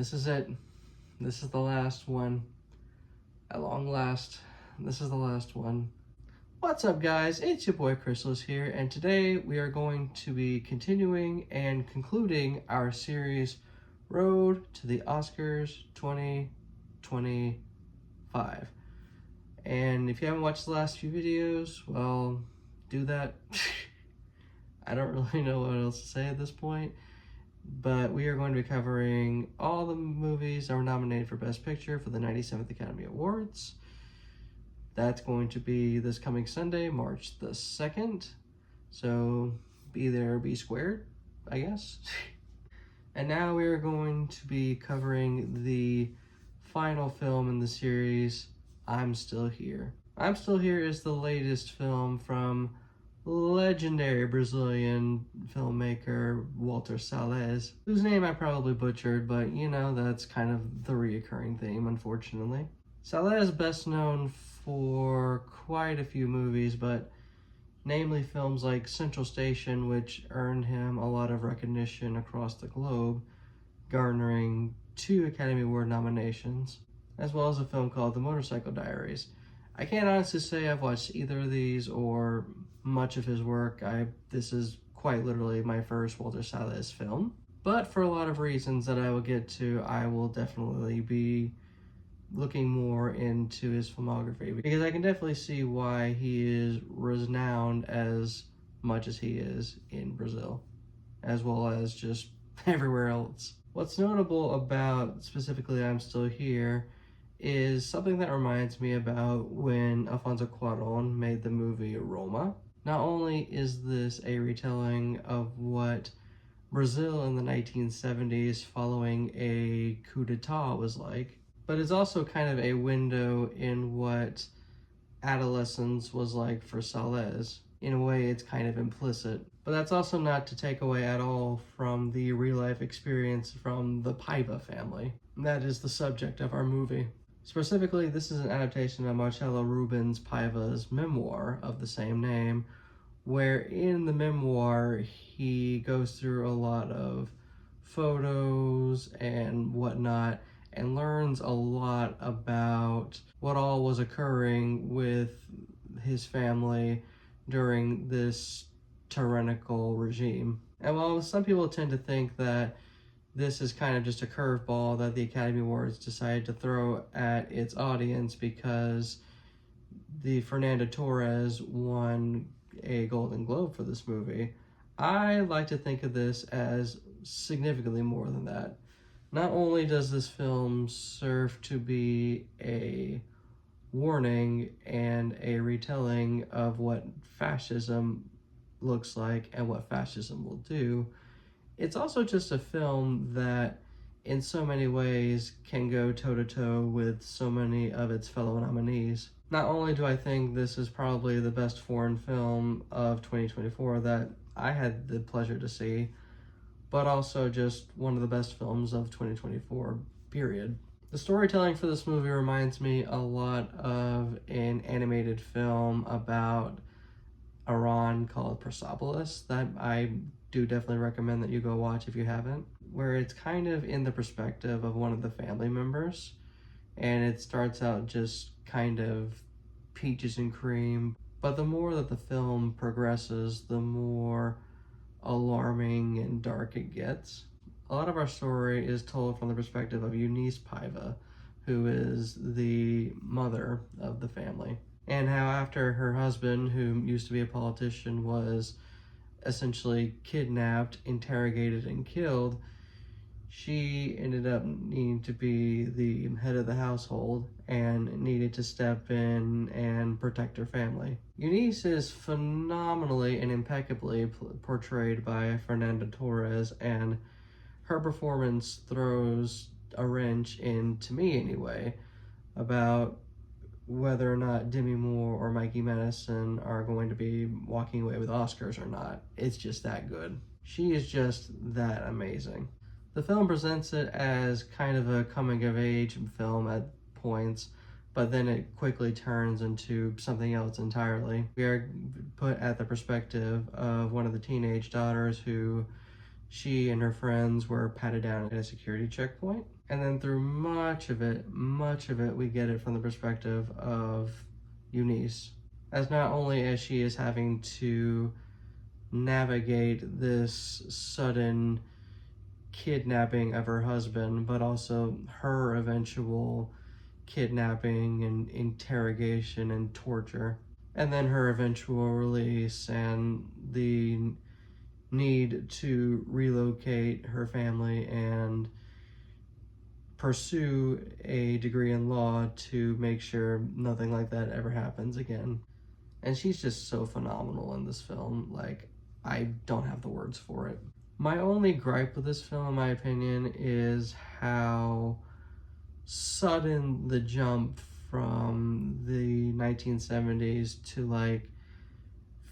This is it. This is the last one. At long last, this is the last one. What's up, guys? It's your boy Chrysalis here, and today we are going to be continuing and concluding our series Road to the Oscars 2025. And if you haven't watched the last few videos, well, do that. I don't really know what else to say at this point, but we are going to be covering all the movies that were nominated for Best Picture for the 97th Academy Awards. That's going to be this coming Sunday, March the 2nd. So be there, be squared, I guess. And now we are going to be covering the final film in the series, I'm Still Here. I'm Still Here is the latest film from legendary Brazilian filmmaker Walter Salles, whose name I probably butchered, but you know, that's kind of the reoccurring theme, unfortunately. Salles is best known for quite a few movies, but namely films like Central Station, which earned him a lot of recognition across the globe, garnering 2 Academy Award nominations, as well as a film called The Motorcycle Diaries. I can't honestly say I've watched either of these or much of his work. This is quite literally my first Walter Salles film, but for a lot of reasons that I will get to, I will definitely be looking more into his filmography, because I can definitely see why he is renowned as much as he is in Brazil, as well as just everywhere else. What's notable about specifically I'm Still Here is something that reminds me about when Alfonso Cuarón made the movie Roma. Not only is this a retelling of what Brazil in the 1970s following a coup d'etat was like, but it's also kind of a window in what adolescence was like for Salles. In a way, it's kind of implicit. But that's also not to take away at all from the real-life experience from the Paiva family. That is the subject of our movie. Specifically, this is an adaptation of Marcelo Rubens Paiva's memoir of the same name, where in the memoir, he goes through a lot of photos and whatnot, and learns a lot about what all was occurring with his family during this tyrannical regime. And while some people tend to think that this is kind of just a curveball that the Academy Awards decided to throw at its audience because the Fernando Torres won a Golden Globe for this movie, I like to think of this as significantly more than that. Not only does this film serve to be a warning and a retelling of what fascism looks like and what fascism will do, it's also just a film that in so many ways can go toe-to-toe with so many of its fellow nominees. Not only do I think this is probably the best foreign film of 2024 that I had the pleasure to see, but also just one of the best films of 2024, period. The storytelling for this movie reminds me a lot of an animated film about Iran called Persepolis that I do definitely recommend that you go watch if you haven't, where it's kind of in the perspective of one of the family members, and it starts out just kind of peaches and cream, but the more that the film progresses, the more alarming and dark it gets. A lot of our story is told from the perspective of Eunice Paiva, who is the mother of the family, and how after her husband, who used to be a politician, was essentially kidnapped, interrogated, and killed, she ended up needing to be the head of the household and needed to step in and protect her family. Eunice is phenomenally and impeccably portrayed by Fernando Torres, and her performance throws a wrench in, to me anyway, about whether or not Demi Moore or Mikey Madison are going to be walking away with Oscars or not. It's just that good. She is just that amazing. The film presents it as kind of a coming-of-age film at points, but then it quickly turns into something else entirely. We are put at the perspective of one of the teenage daughters who she and her friends were patted down at a security checkpoint. And then through much of it, we get it from the perspective of Eunice, as not only as she is having to navigate this sudden kidnapping of her husband, but also her eventual kidnapping and interrogation and torture, and then her eventual release and the need to relocate her family and pursue a degree in law to make sure nothing like that ever happens again. And she's just so phenomenal in this film. Like, I don't have the words for it. My only gripe with this film, in my opinion, is how sudden the jump from the 1970s to like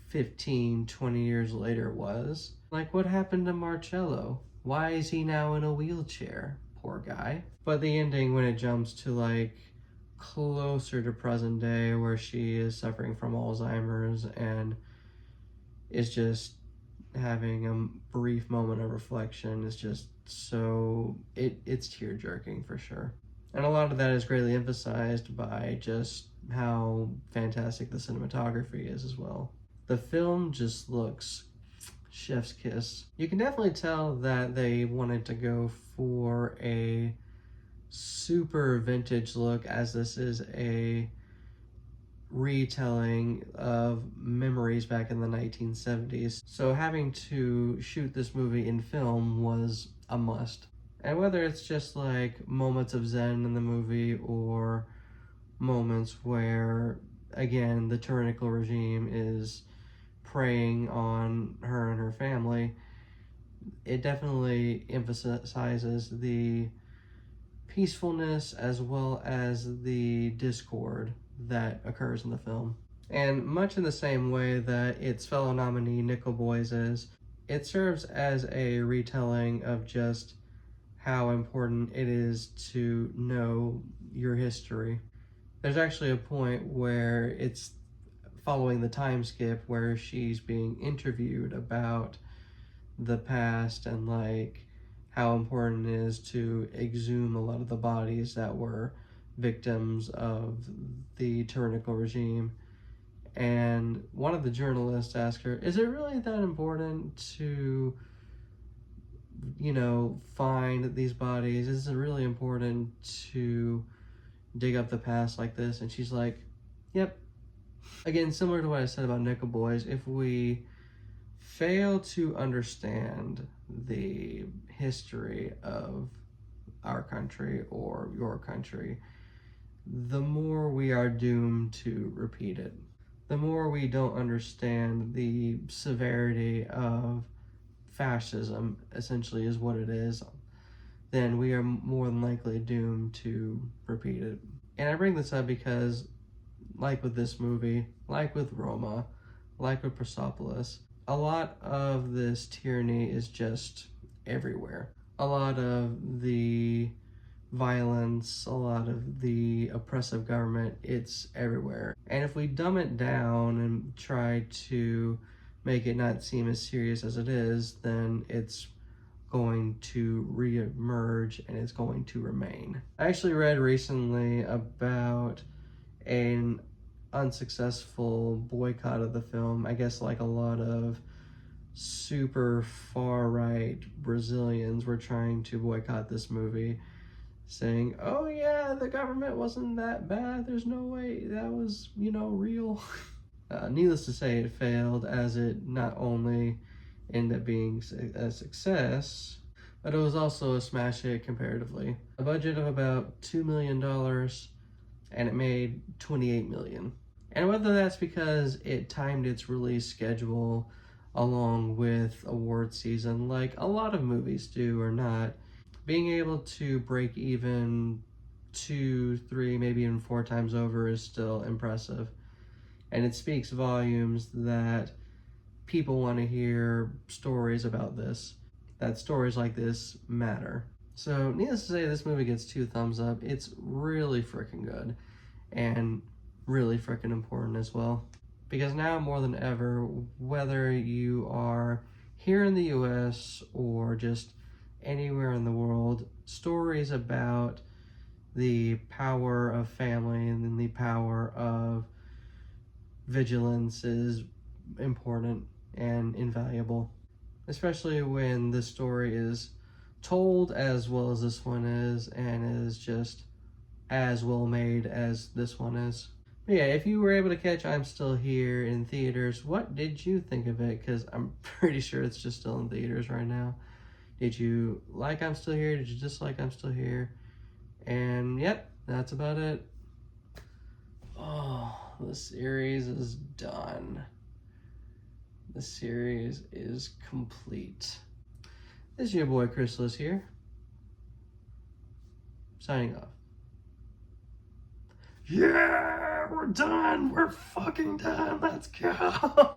15, 20 years later was. Like, what happened to Marcello? Why is he now in a wheelchair? Poor guy. But the ending, when it jumps to like closer to present day, where she is suffering from Alzheimer's and is just having a brief moment of reflection, is just so, it's tear-jerking for sure. And a lot of that is greatly emphasized by just how fantastic the cinematography is as well. The film just looks chef's kiss. You can definitely tell that they wanted to go for a super vintage look, as this is a retelling of memories back in the 1970s. So having to shoot this movie in film was a must. And whether it's just like moments of zen in the movie or moments where, again, the tyrannical regime is preying on her and her family, it definitely emphasizes the peacefulness as well as the discord that occurs in the film. And much in the same way that its fellow nominee Nickel Boys is, it serves as a retelling of just how important it is to know your history. There's actually a point where it's following the time skip where she's being interviewed about the past and like how important it is to exhume a lot of the bodies that were victims of the tyrannical regime. And one of the journalists asked her, is it really that important to, you know, find these bodies? Is it really important to dig up the past like this? And she's like, yep. Again, similar to what I said about Nickel Boys, if we fail to understand the history of our country or your country, the more we are doomed to repeat it. The more we don't understand the severity of fascism, essentially is what it is, then we are more than likely doomed to repeat it. And I bring this up because, like with this movie, like with Roma, like with Persepolis, a lot of this tyranny is just everywhere. A lot of the violence, a lot of the oppressive government, it's everywhere. And if we dumb it down and try to make it not seem as serious as it is, then it's going to re-emerge and it's going to remain. I actually read recently about an unsuccessful boycott of the film. I guess like a lot of super far-right Brazilians were trying to boycott this movie, saying, oh yeah, the government wasn't that bad, there's no way that was, you know, real. Needless to say, it failed, as it not only ended up being a success, but it was also a smash hit comparatively. A budget of about $2 million, and it made $28 million. And whether that's because it timed its release schedule along with award season, like a lot of movies do, or not, being able to break even 2, 3, maybe even 4 times over is still impressive. And it speaks volumes that people want to hear stories about this, that stories like this matter. So needless to say, this movie gets 2 thumbs up. It's really freaking good and really freaking important as well. Because now more than ever, whether you are here in the US or just anywhere in the world, stories about the power of family and then the power of vigilance is important and invaluable, especially when the story is told as well as this one is and is just as well made as this one is. But yeah, if you were able to catch I'm Still Here in theaters, what did you think of it? Because I'm pretty sure it's just still in theaters right now. Did you like I'm Still Here? Did you dislike I'm Still Here? And yep, that's about it. Oh, the series is done. The series is complete. This is your boy Chrysalis here, signing off. Yeah, we're done. We're fucking done. Let's go.